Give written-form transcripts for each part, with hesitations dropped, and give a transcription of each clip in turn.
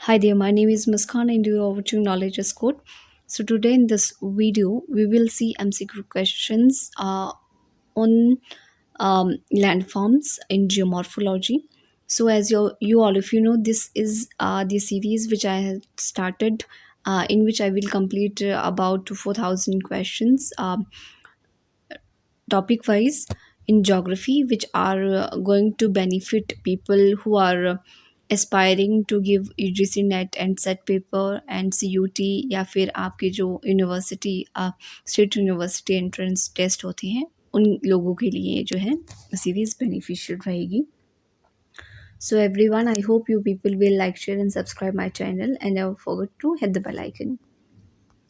Hi there, my name is Muskan and you are watching Knowledge is Code. So today in this video, we will see MCQ questions on landforms in geomorphology. So as you all of you know, this is the series which I have started, in which I will complete about 4,000 questions. Topic wise in geography, which are going to benefit people who are aspiring to give UGC NET and set paper and CUT या फिर आपके जो university state university entrance test होते हैं उन लोगों के लिए जो है सीरीज बेनिफिशियल रहेगी. So everyone, I hope you people will like, share and subscribe my channel and never forget to hit the bell icon.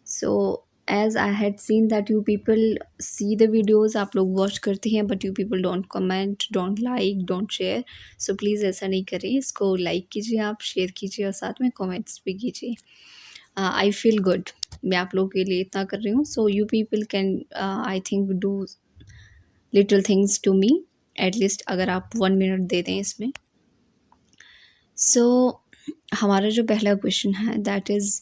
So as I had seen that you people see the videos, आप लोग watch करते हैं but you people don't comment, don't like, don't share. So please ऐसा नहीं करें, इसको like कीजिए, आप शेयर कीजिए और साथ में कमेंट्स भी कीजिए. आई फील गुड, मैं आप लोगों के लिए इतना कर रही हूँ. So you people can I think do little things to me at least, अगर आप 1 मिनट दे दें इसमें. सो हमारा जो पहला क्वेश्चन है that is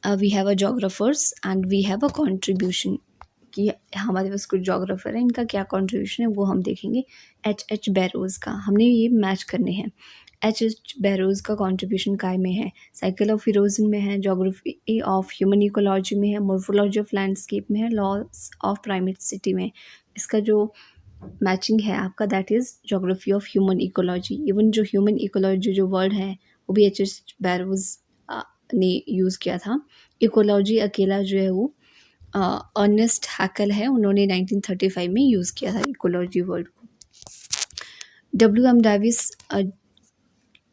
we have a geographers and we have a contribution, कि हमारे पास कुछ जोग्राफर है, इनका क्या कंट्रीब्यूशन है वो हम देखेंगे. एच बैरोज़ का हमने ये मैच करने हैं. एच बैरोज़ का कंट्रीब्यूशन काय में है? साइकिल ऑफ इरोजन में है, जोग्राफी ऑफ ह्यूमन इकोलॉजी में है, मोर्फोलॉजी ऑफ लैंडस्केप में है, लॉस ऑफ प्राइमेट सिटी में. इसका जो मैचिंग है आपका that is geography of human ecology. Even जो ह्यूमन इकोलॉजी जो वर्ड है वो भी एच बैरोज़ ने यूज़ किया था. इकोलॉजी अकेला जो है वो अर्नेस्ट हैकल है, उन्होंने 1935 में यूज़ किया था इकोलॉजी वर्ड को. WM डेविस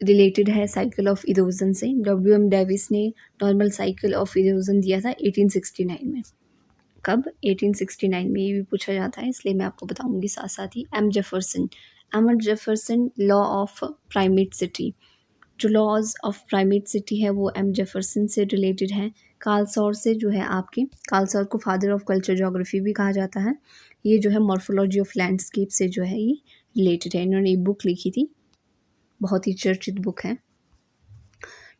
रिलेटेड है साइकिल ऑफ इरोजन से. WM डेविस ने नॉर्मल साइकिल ऑफ इरोजन दिया था 1869 में. कब? 1869 में. ये भी पूछा जाता है इसलिए मैं आपको बताऊंगी साथ साथ ही. M Jefferson law of primate city. जो लॉज ऑफ प्राइमेट सिटी है वो एम जेफरसन से रिलेटेड है. कार्लसॉर से जो है आपके, कार्लसॉर को फादर ऑफ कल्चर जोग्राफी भी कहा जाता है. ये जो है मॉर्फोलॉजी ऑफ लैंडस्केप से जो है ये रिलेटेड है. इन्होंने एक बुक लिखी थी, बहुत ही चर्चित बुक है.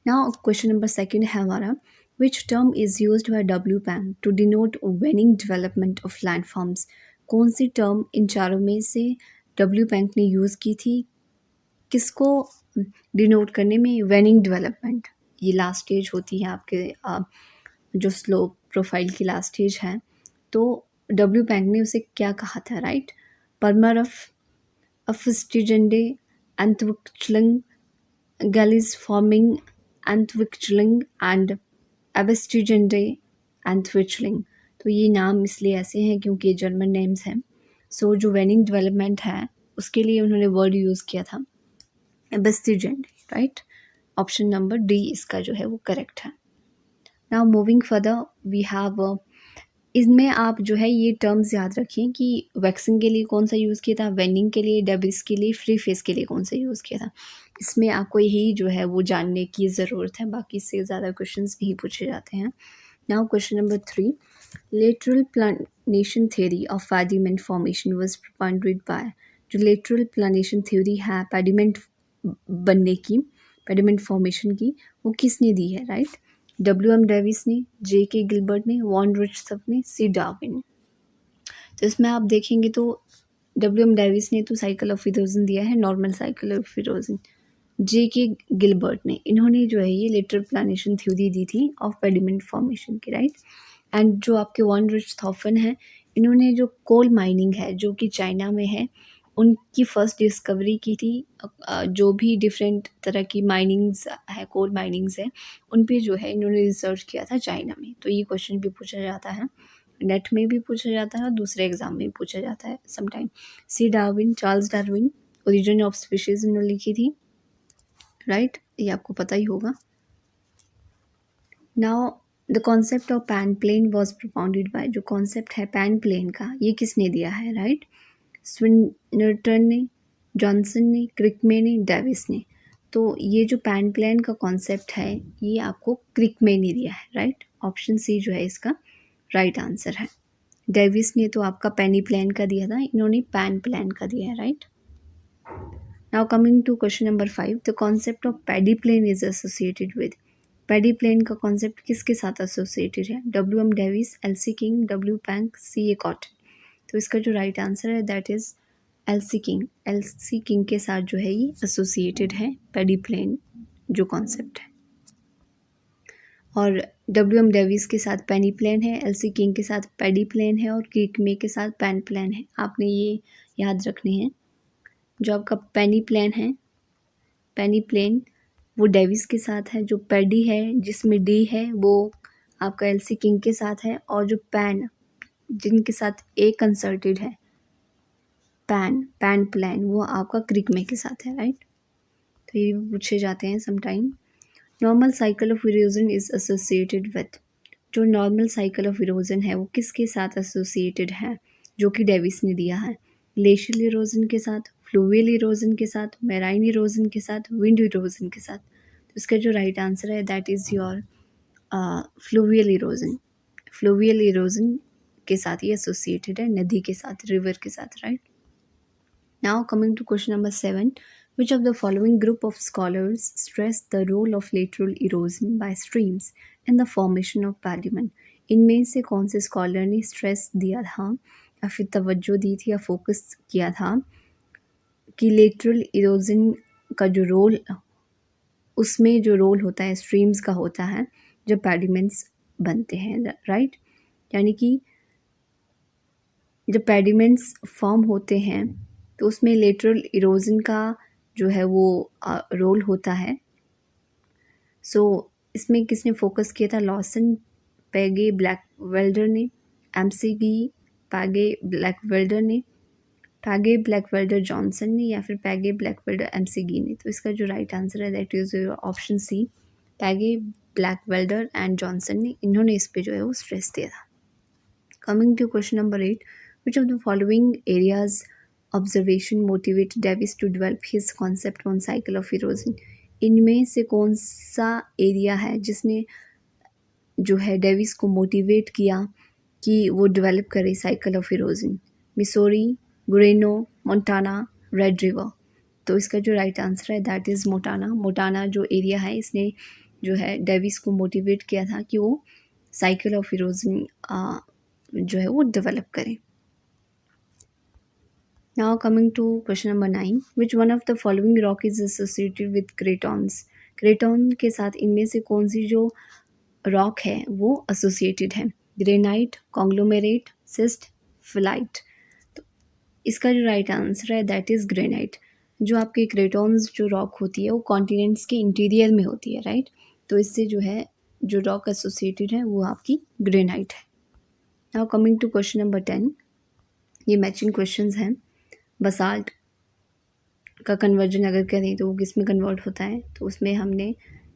नाउ क्वेश्चन नंबर सेकंड है हमारा, which term is used by W Penck to denote waning development of landforms. कौन सी टर्म इन चारों में से डब्ल्यू पैंग ने यूज़ की थी किसको डिनोट करने में? Waning development. ये लास्ट स्टेज होती है आपके जो स्लोप प्रोफाइल की लास्ट स्टेज है. तो डब्ल्यू पैंग ने उसे क्या कहा था? राइट, परमरफ अफस्टिजेंडे एंथविक्चलिंग गैलिस फॉर्मिंग एंथविक्चलिंग एंड एबस्टिजेंडे एंथविक्चलिंग. तो ये नाम इसलिए ऐसे हैं क्योंकि जर्मन नेम्स हैं. सो जो वेनिंग डेवलपमेंट है उसके लिए उन्होंने वर्ड यूज़ किया था एबस्टिजेंडे. राइट, ऑप्शन नंबर डी इसका जो है वो करेक्ट है. Now moving further we have, इसमें आप जो है ये टर्म्स याद रखिए कि वैक्सिंग के लिए कौन सा यूज़ किया था, वेनिंग के लिए, डेबिस के लिए, फ्री फेस के लिए कौन सा यूज़ किया था. इसमें आपको यही जो है वो जानने की ज़रूरत है, बाकी इससे ज़्यादा क्वेश्चंस नहीं पूछे जाते हैं. Now question number 3, lateral planation theory of pediment formation was propounded by. जो लेटरल प्लानेशन थ्योरी है पेडिमेंट बनने की, पेडिमेंट फॉर्मेशन की, वो किसने दी है? राइट, WM डेविस ने, JK गिलबर्ट ने, वॉन रिचर्ड्स ने, C डार्विन. तो इसमें आप देखेंगे तो WM डेविस ने तो साइकिल ऑफ इरोजन दिया है, normal cycle of erosion. JK Gilbert ने, इन्होंने जो है ये लेटरल प्लानेशन थ्योरी दी थी ऑफ पेडिमेंट फॉर्मेशन की. राइट, एंड जो आपके वॉन रिचर्ड्स हैं, इन्होंने जो कोल माइनिंग है जो कि चाइना में है उनकी फर्स्ट डिस्कवरी की थी. जो भी डिफरेंट तरह की माइनिंग्स है, कोल माइनिंग्स है, उन पे जो है इन्होंने रिसर्च किया था चाइना में. तो ये क्वेश्चन भी पूछा जाता है, नेट में भी पूछा जाता है और दूसरे एग्जाम में भी पूछा जाता है sometime. C Darwin, Charles Darwin, origin of species इन्होंने लिखी थी. राइट, ये आपको पता ही होगा. Now the concept of peneplain was propounded by. जो कॉन्सेप्ट है पैन प्लेन का ये किसने दिया है? राइट, स्विनर्टन ने, जॉनसन ने, क्रिकमे ने, डेविस ने. तो ये जो पैन प्लेन का कॉन्सेप्ट है ये आपको क्रिकमे ने दिया है. राइट, ऑप्शन सी जो है इसका राइट आंसर है. डेविस ने तो आपका पेनी प्लान का दिया था, इन्होंने पैन प्लान का दिया है. Right, now coming to question number 5, the concept of pediplain is associated with. Pediplain का कॉन्सेप्ट किसके साथ एसोसिएटेड है? W M Davis, LC King, W Penck, C A Cotton. तो इसका जो राइट आंसर है that is LC King. LC King के साथ जो है ये एसोसिएटेड है पैडी प्लेन जो कॉन्सेप्ट है। और डब्ल्यू एम डेविस के साथ पेनी प्लेन है, एलसी किंग के साथ पैडी प्लेन है और क्रिकमे के साथ पैन प्लेन है। आपने ये याद रखने हैं। जो आपका पेनी प्लेन है, पेनी प्लेन वो डेविस के साथ है। जो पैडी है जिसमें डी है वो आपका एलसी किंग के साथ है। और जो पैन जिनके साथ ए कंसल्टेड है, पैन प्लेन, वो आपका क्रिकमे के साथ है, राइट। तो ये भी पूछे जाते हैं sometime. Normal cycle of erosion is associated with. जो नॉर्मल साइकिल ऑफ इरोजन है वो किसके साथ एसोसिएटेड है जो कि डेविस ने दिया है? ग्लेशियल इरोजन के साथ, फ्लूवियल इरोजन के साथ, मैराइन इरोजन के साथ, विंड इरोजन के साथ। तो इसका जो राइट आंसर है that is your fluvial erosion. Fluvial erosion के साथ ये एसोसिएटेड है, नदी के साथ, रिवर के साथ, right. Now coming to question number 7, which of the following group of scholars stress the role of lateral erosion by streams in the formation of pediment? इनमें से कौन से स्कॉलर ने स्ट्रेस दिया था या फिर तवज्जो दी थी या फोकस किया था कि लेटरल इरोजन का जो रोल, उसमें जो रोल होता है स्ट्रीम्स का होता है जब पैडिमेंट्स बनते हैं, राइट। यानी कि जब पैडिमेंट्स फॉर्म होते हैं तो उसमें लेटरल इरोजन का जो है वो रोल होता है। सो इसमें किसने फोकस किया था? लॉसन, पैगे ब्लैकवेल्डर ने, एमसीगी, पैगे ब्लैकवेल्डर ने, पैगे ब्लैकवेल्डर जॉनसन ने, या फिर पैगे ब्लैकवेल्डर एमसीगी ने। तो इसका जो राइट आंसर है that is option C, Paige Blackwelder and Johnson ने, इन्होंने इस पे जो है वो स्ट्रेस दिया था। Coming to question number 8, which of the following areas observation motivate Davis to develop his concept on cycle of erosion? इनमें से कौन सा एरिया है जिसने जो है डेविस को मोटिवेट किया कि वो डेवलप करे साइकिल ऑफ इरोजन? मिसोरी, गुरेनो, मोंटाना, रेड रिवर। तो इसका जो राइट आंसर है दैट इज़ मोंटाना। मोंटाना जो एरिया है इसने जो है डेविस को मोटिवेट किया था कि वो साइकिल ऑफ इरोजन जो है वो डेवलप करे। Now coming to question number 9, which one of the following rock is associated with cratons? Craton के साथ इनमें से कौन सी जो रॉक है वो एसोसिएटेड है? Granite, conglomerate, schist, phyllite. तो इसका जो राइट आंसर है दैट इज़ ग्रेनाइट। जो आपके क्रेटॉन्स जो रॉक होती है वो कॉन्टिनेंट्स के इंटीरियर में होती है, राइट। तो इससे जो है जो रॉक एसोसिएटेड है वो आपकी ग्रेनाइट है। Now coming to question number 10, ये मैचिंग क्वेश्चंस हैं। बसाल्ट का कन्वर्जन अगर करें तो वो किस में कन्वर्ट होता है? तो उसमें हमने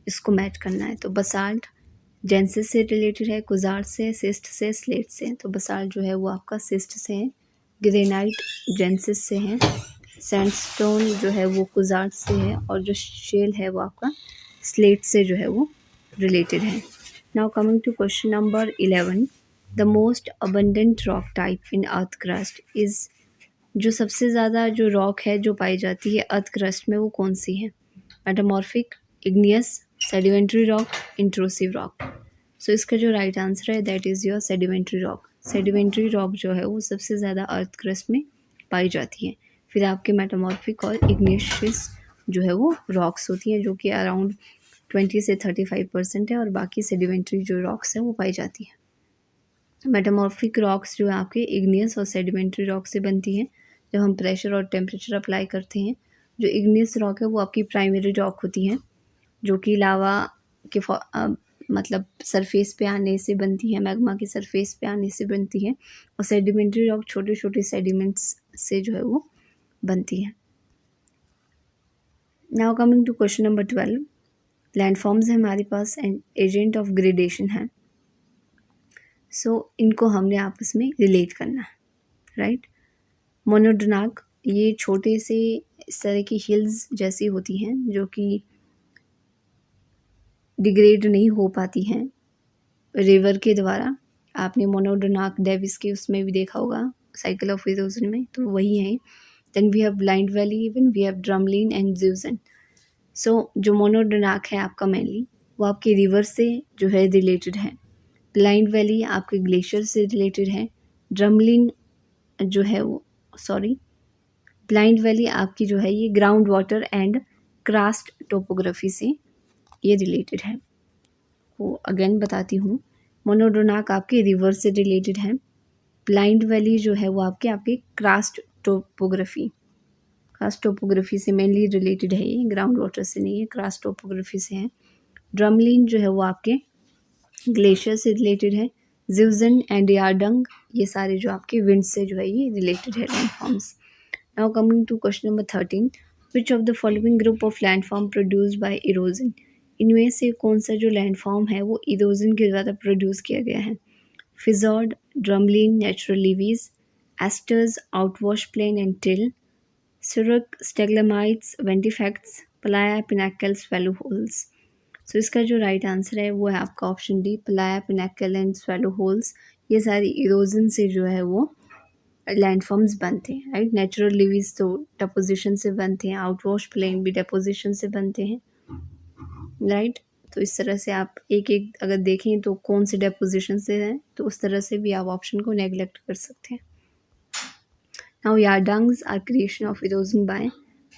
इसको मैच करना है। तो बसाल्ट जेंसिस से रिलेटेड है, कुजार्ट से, सिस्ट से, स्लेट से। तो बसाल्ट जो है वो आपका सिस्ट से है, ग्रेनाइट जेंसिस से है, सैंडस्टोन जो है वो कुजार्ट से है, और जो शेल है वो आपका स्लेट से जो है वो रिलेटेड है। Now coming to question number 11, the most abundant rock type in earth crust is. जो सबसे ज़्यादा जो रॉक है जो पाई जाती है अर्थ क्रस्ट में वो कौन सी है? Metamorphic, igneous, sedimentary rock, intrusive rock. So इसका जो राइट आंसर है that is your sedimentary rock. Sedimentary rock जो है वो सबसे ज़्यादा अर्थ क्रस्ट में पाई जाती है। फिर आपके मेटामॉर्फिक और इग्नियस जो है वो रॉक्स होती हैं जो कि अराउंड 20 से 35% है, और बाकी सेडिमेंट्री जो रॉक्स हैं वो पाई जाती है। मेटामॉर्फिक रॉक्स जो है आपके इग्नियस और सेडिमेंट्री रॉक से बनती हैं जब हम प्रेशर और टेम्परेचर अप्लाई करते हैं। जो इग्नियस रॉक है वो आपकी प्राइमरी रॉक होती हैं जो कि लावा के मतलब सरफेस पे आने से बनती है, मैग्मा के सरफेस पे आने से बनती है, और सेडिमेंट्री रॉक छोटे छोटे सेडिमेंट्स से जो है वो बनती है। Now coming to question number 12, landforms है हमारे पास एंड एजेंट ऑफ ग्रेडेशन है। सो इनको हमने आपस में रिलेट करना है, राइट। मोनोडोनाक ये छोटे से इस तरह की हिल्स जैसी होती हैं जो कि डिग्रेड नहीं हो पाती हैं रिवर के द्वारा। आपने मोनोडोनाक डेविस के उसमें भी देखा होगा साइकिल ऑफ इरोजन में, तो वही है। Then we have blind valley, even we have drumlin and zeugen. So जो मोनोडोनाक है आपका मेनली वो आपके रिवर से जो है रिलेटेड है। ब्लाइंड वैली आपके ग्लेशियर से रिलेटेड है। ड्रमलिन जो है वो ब्लाइंड वैली आपकी जो है ये ग्राउंड वाटर एंड क्रास्ट टोपोग्राफी से ये रिलेटेड है। वो अगेन बताती हूँ, मोनोडोनाक आपके रिवर से रिलेटेड है। ब्लाइंड वैली जो है वो आपके क्रास्ट टोपोग्राफी से मेनली रिलेटेड है, ये ग्राउंड वाटर से नहीं है, क्रास्ट टोपोग्राफी से है। ड्रमलिन जो है वो आपके ग्लेशियर से रिलेटेड है। जिवजन एंड यार्डंग ये सारे जो आपके विंड से जो है ये रिलेटेड है landforms. Now coming to question number 13, which of the following group of landform produced by erosion, इनमें से कौन सा जो लैंडफॉर्म है वो इरोजन के द्वारा प्रोड्यूस किया गया है। Fjord, drumlin, natural levees, eskers, outwash plain and till, cirque, stalagmites, ventifacts, playa, pinnacle, swallow holes. So इसका जो राइट आंसर है वो है आपका option D, playa, pinnacle and swallow holes. ये सारी इरोजन से जो है वो लैंडफॉर्म्स बनते हैं, राइट। नेचुरल लिवीज तो डेपोजिशन से बनते हैं, आउटवॉश प्लेन भी डेपोजिशन से बनते हैं, राइट। तो इस तरह से आप एक एक अगर देखें तो कौन से डेपोजिशन से हैं, तो उस तरह से भी आप ऑप्शन को नेगलेक्ट कर सकते हैं। Now yardangs are creation of erosion by,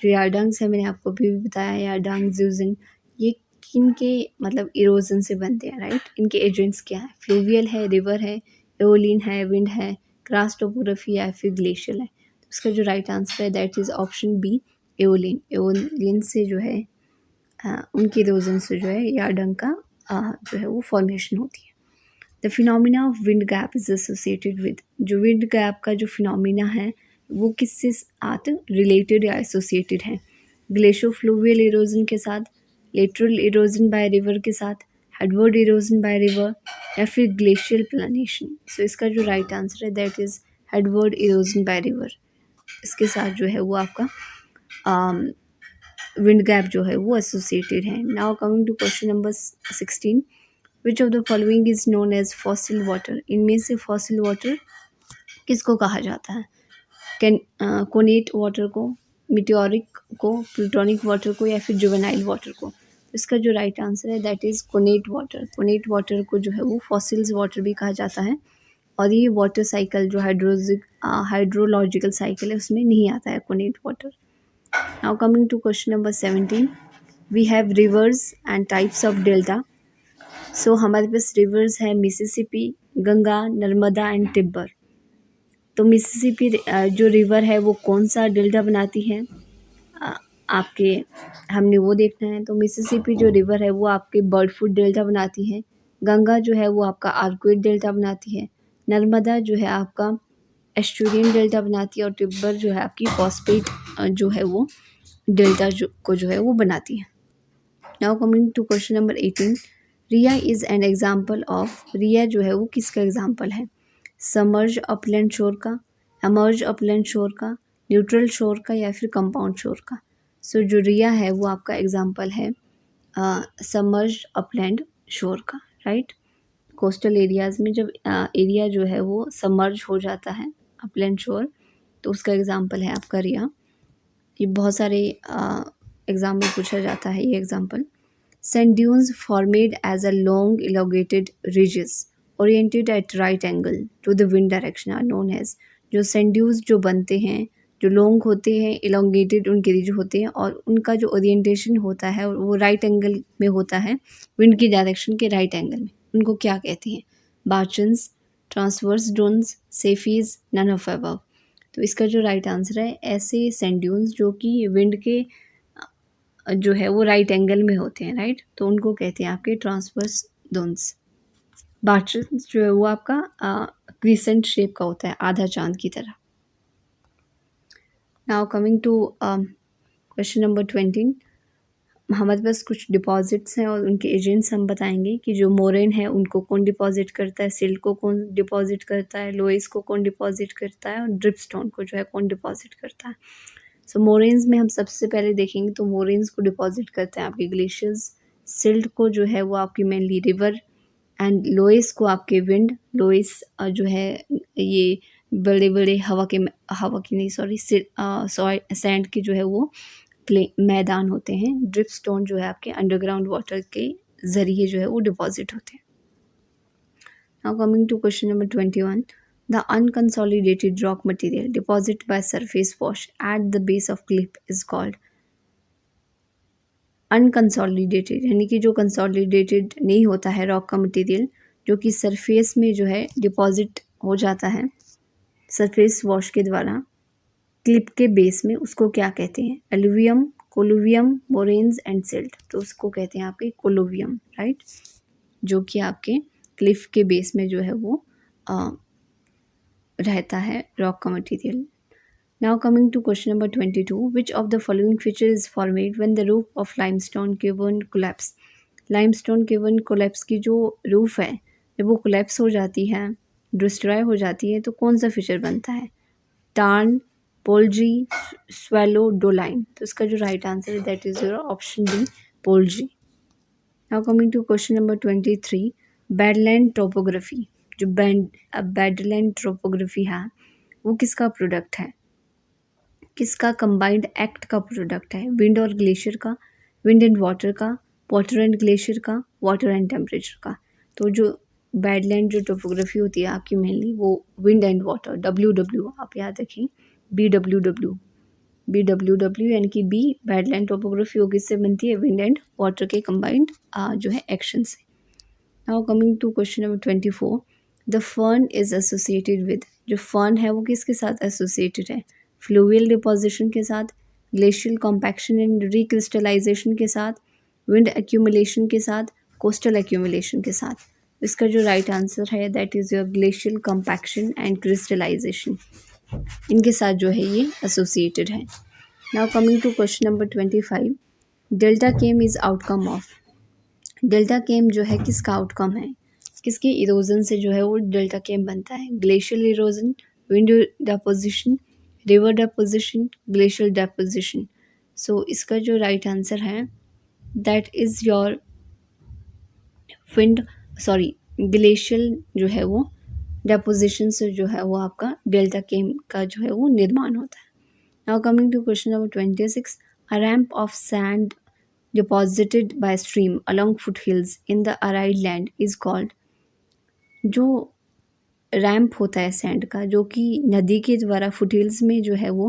जो यार्डंग्स है मैंने आपको भी बताया, यार्डंग, जिवजन, ये किन के मतलब इरोजन से बनते हैं, राइट। इनके एजेंट्स क्या है, फ्लूवियल है, रिवर है, एओलिन है, विंड है, क्रास्ट टोपोग्राफी या फिर ग्लेशियल है। तो इसका जो राइट आंसर है that is option B, aeolian. Aeolian से जो है उनके इरोजन से जो है यार्डंग का जो है वो फॉर्मेशन होती है। The phenomena of wind gap is associated with, जो विंड गैप का जो फिनोमिना है वो किससे साथ रिलेटेड या एसोसिएटेड है। ग्लेशियो-फ्लूवियल इरोजन के साथ, लेटरल इरोजन बाय रिवर के साथ, हेडवर्ड इरोजन बाय रिवर या फिर ग्लेशियल प्लानेशन। सो इसका जो राइट आंसर है that is headword erosion by river. इसके साथ जो है वो आपका विंड गैप जो है वो एसोसिएटेड है। Now coming to question number 16, which of the following is known as fossil water, इनमें से फॉसिल वाटर किसको कहा जाता है। कोनेट वाटर को, मिटियोरिक को, प्लूटोनिक वाटर को या फिर जुवेनाइल वाटर को। इसका जो राइट आंसर है that is connate water. Connate water को जो है वो फॉसिल्स वाटर भी कहा जाता है, और ये वाटर साइकिल जो हाइड्रोलॉजिकल साइकिल है उसमें नहीं आता है connate water. Now coming to question number 17, we have rivers and types of delta. So हमारे पास रिवर्स है Mississippi, Ganga, Narmada and Tiber. तो मिसिसिपी जो रिवर है वो कौन सा डेल्टा बनाती है, आपके हमने वो देखना है। तो मिसिसिपी जो रिवर है वो आपके बर्ड फूट डेल्टा बनाती है। गंगा जो है वो आपका आर्क्वेट डेल्टा बनाती है। नर्मदा जो है आपका एस्टुरियन डेल्टा बनाती है, और टिब्बर जो है आपकी फॉस्फेट जो है वो डेल्टा को जो है वो बनाती है। Now coming to question number 18, ria is an example of, ria जो है वो किसका एग्जाम्पल है। समर्ज अपलैंड शोर का, एमर्ज अपलैंड शोर का, न्यूट्रल शोर का या फिर कंपाउंड शोर का। सो जो रिया है वो आपका एग्जाम्पल है समर्ज अपलैंड शोर का, राइट। कोस्टल एरियाज़ में जब एरिया जो है वो समर्ज हो जाता है अपलैंड शोर, तो उसका एग्जाम्पल है आपका रिया। ये बहुत सारे एग्जाम में पूछा जाता है ये example. Sand dunes formed as a long elongated ridges oriented at right angle to the wind direction are known as, जो सैंड ड्यून्स जो बनते हैं जो लॉन्ग होते हैं, इलोंगेटेड उनके रिज होते हैं, और उनका जो ओरिएंटेशन होता है वो राइट एंगल में होता है, विंड की डायरेक्शन के राइट एंगल में, उनको क्या कहते हैं। Barchans, transverse dunes, seifs, none of above. तो इसका जो राइट आंसर है ऐसे सैंड ड्यून्स जो कि विंड के जो है वो राइट एंगल में होते हैं, राइट, तो उनको कहते हैं आपके ट्रांसवर्स ड्यून्स। बाचन्स जो है वो आपका क्रिसेंट शेप का होता है, आधा चांद की तरह। Now coming to question number 20, हमारे पास कुछ डिपॉजिट्स हैं और उनके एजेंट्स हम बताएंगे कि जो मोरेन है उनको कौन डिपॉजिट करता है, सिल्ट को कौन डिपॉजिट करता है, लोइस को कौन डिपॉजिट करता है, और ड्रिपस्टोन को जो है कौन डिपॉजिट करता है। सो मोरेन्स में हम सबसे पहले देखेंगे तो मोरेन्स को डिपॉजिट करते हैं आपके ग्लेशियर्स, सिल्ट को जो है वो आपकी मेनली रिवर, एंड लोइस को आपके विंड। लोइस जो है ये बड़े बड़े हवा की नहीं सॉरी सैंड के जो है वो मैदान होते हैं। ड्रिप स्टोन जो है आपके अंडरग्राउंड वाटर के ज़रिए जो है वो डिपॉजिट होते हैं। Now coming to question number 21, the unconsolidated rock material deposit by surface wash at the base of cliff is called. Unconsolidated यानी कि जो कंसोलिडेटेड नहीं होता है रॉक का मटेरियल, जो कि सरफेस में जो है डिपॉजिट हो जाता है सरफेस वॉश के द्वारा क्लिप के बेस में, उसको क्या कहते हैं? Alluvium, colluvium, moraines and silt. तो उसको कहते हैं आपके कोलुवियम, राइट, जो कि आपके क्लिफ के बेस में जो है वो रहता है रॉक का material. Now coming to question number 22, which of the following feature is formed when the roof of limestone cavern collapse? limestone cavern collapse की जो रूफ है जब वो कोलैप्स हो जाती है, डिस्ट्रॉय हो जाती है, तो कौन सा फीचर बनता है? Tarn, polje, swallow, doline. तो इसका जो राइट आंसर है that is your option D, polje. Now coming to question number 23, badland topography, जो बैडलैंड टोपोग्राफी है वो किसका प्रोडक्ट है? किसका कंबाइंड एक्ट का प्रोडक्ट है? विंड और ग्लेशियर का, विंड एंड वाटर का, वाटर एंड ग्लेशियर का, वाटर एंड टेम्परेचर का। तो जो बैडलैंड जो टोपोग्राफी होती है आपकी मेनली वो विंड एंड वाटर, WW आप याद रखें, BWW, BWW यानी कि बी बैडलैंड टोपोग्राफी वो किससे बनती है? विंड एंड वाटर के कंबाइंड जो है एक्शन से। Now coming to question number 24, the fern is associated with, जो फर्न है वो किसके साथ एसोसिएटेड है? फ्लूवियल डिपोजिशन के साथ, ग्लेशियल कॉम्पैक्शन एंड रिक्रिस्टलाइजेशन के साथ, विंड एक्यूमुलेशन के साथ, कोस्टल एक्यूमुलेशन के साथ। इसका जो राइट आंसर है that is your glacial compaction and crystallization, इनके साथ जो है ये एसोसिएटेड है। Now coming to question number 25, delta kame is outcome of, delta kame जो है किसका आउटकम है? किसके इरोजन से जो है वो डेल्टा केम बनता है? Glacial erosion, wind deposition, river deposition, glacial deposition. So इसका जो राइट आंसर है दैट इज़ योर ग्लेशियल जो है वो डेपोजिशन से जो है वो आपका डेल्टा केम का जो है वो निर्माण होता है। Now coming to question number 26, a ramp of sand deposited by stream along foothills in the arid land is called, जो रैम्प होता है सैंड का जो कि नदी के द्वारा फुटहिल्स में जो है वो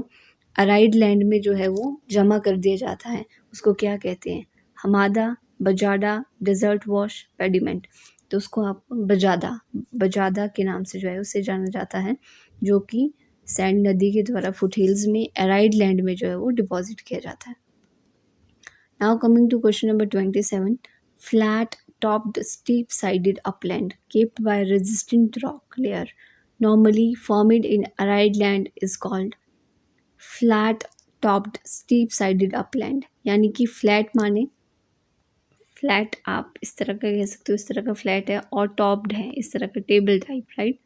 अराइड लैंड में जो है वो जमा कर दिया जाता है, उसको क्या कहते हैं? Hamada, बजाडा, desert wash, pediment. तो उसको आप बजादा के नाम से जो है उसे जाना जाता है, जो कि सैंड नदी के द्वारा फुटहिल्स में अराइड लैंड में जो है वो डिपॉजिट किया जाता है। Now coming to question number 27, flat topped steep sided upland capped by a resistant rock layer normally formed in arid land is called, flat topped steep sided upland यानी कि flat माने फ्लैट आप इस तरह का कह सकते हो, इस तरह का फ्लैट है, और टॉप्ड है इस तरह का table type, right.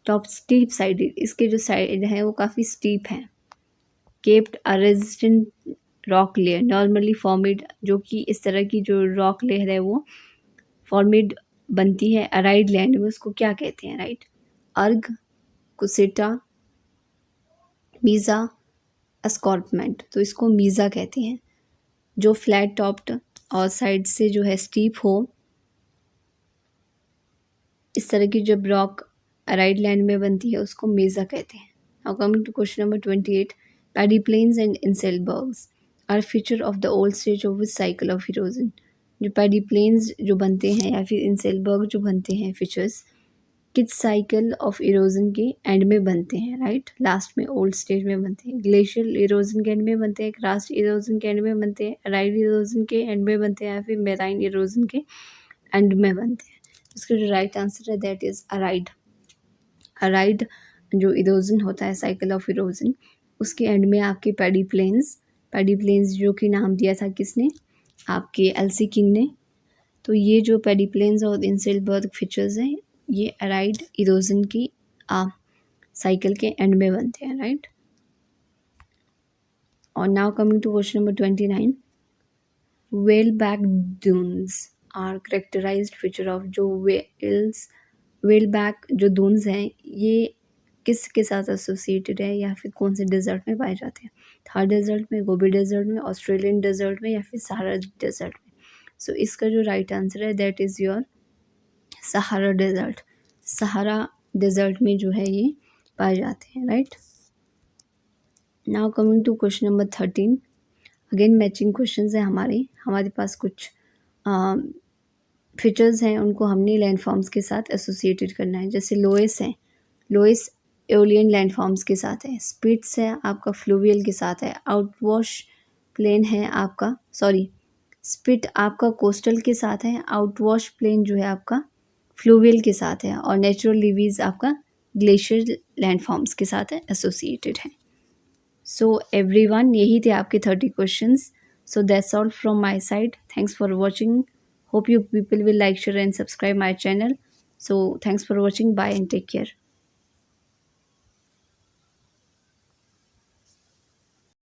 Top steep sided, इसके जो साइड है वो काफ़ी स्टीप है। केप्ड अ रेजिस्टेंट रॉक लेयर नॉर्मली फॉर्मिड, जो कि इस तरह की जो रॉक लेयर है वो फॉर्मिड बनती है अराइड लैंड में, उसको क्या कहते हैं? राइट, अर्ग, कुसेटा, मीज़ा, एस्कॉर्पमेंट। तो इसको मीज़ा कहते हैं। जो फ्लैट टॉप्ड और साइड से जो है स्टीप हो, इस तरह की जब रॉक अराइड लैंड में बनती है उसको मीज़ा कहते हैं। Now coming to question number 28, pediplains and inselbergs are feature of the old stage of which cycle of erosion, जो पैडी प्लेन्स जो बनते हैं या फिर इंसेलबर्ग जो बनते हैं फीचर्स किस साइकिल ऑफ इरोजन के एंड में बनते हैं? राइट, लास्ट में ओल्ड स्टेज में बनते हैं। ग्लेशियल इरोजन के एंड में बनते हैं, क्रास्ट इरोजन के एंड में बनते हैं, अराइड इरोजन के एंड में बनते हैं, या फिर मेराइन इरोजन के एंड में बनते हैं। इसका जो राइट आंसर है दैट इज़ अराइड। अराइड जो इरोजन होता है साइकिल ऑफ इरोजन, उसके एंड में आपके पैडी प्लेन्स जो कि नाम दिया था किसने? आपके एलसी किंग ने। तो ये जो पैडी प्लेन्स और इंसेलबर्ग फीचर्स हैं ये अराइड इरोजन की साइकिल के एंड में बनते हैं, राइट। और now coming to question number 29, whale back dunes are characterized feature of, जो वेल बैक जो दून्स हैं ये किसके साथ एसोसिएटेड है या फिर कौन से डेजर्ट में पाए जाते हैं? थार डेजर्ट में, गोबी डेजर्ट में, ऑस्ट्रेलियन डेजर्ट में, या फिर सहारा डेजर्ट में। सो इसका जो राइट आंसर है that is your Sahara desert. Sahara desert में जो है ये पाए जाते हैं, right. Now coming to question number 13, again matching questions हैं हमारे पास कुछ फीचर्स हैं, उनको हमने लैंडफॉर्म्स के साथ एसोसिएटेड करना है। जैसे लोएस है, लोएस एओलियन लैंडफॉर्म्स के साथ है, स्पिट्स है आपका फ्लूवियल के साथ है, आउटवॉश प्लेन है आपका, सॉरी स्पिट आपका कोस्टल के साथ है, आउटवॉश प्लेन जो है आपका फ्लूवियल के साथ है, और नेचुरल लिवीज आपका ग्लेशियर लैंडफॉर्म्स के साथ है एसोसिएटेड है। सो एवरीवन, यही थे आपके 30 questions. So that's all from my side. Thanks for watching. Hope you people will like, share and subscribe my channel. So thanks for watching. Bye and take care.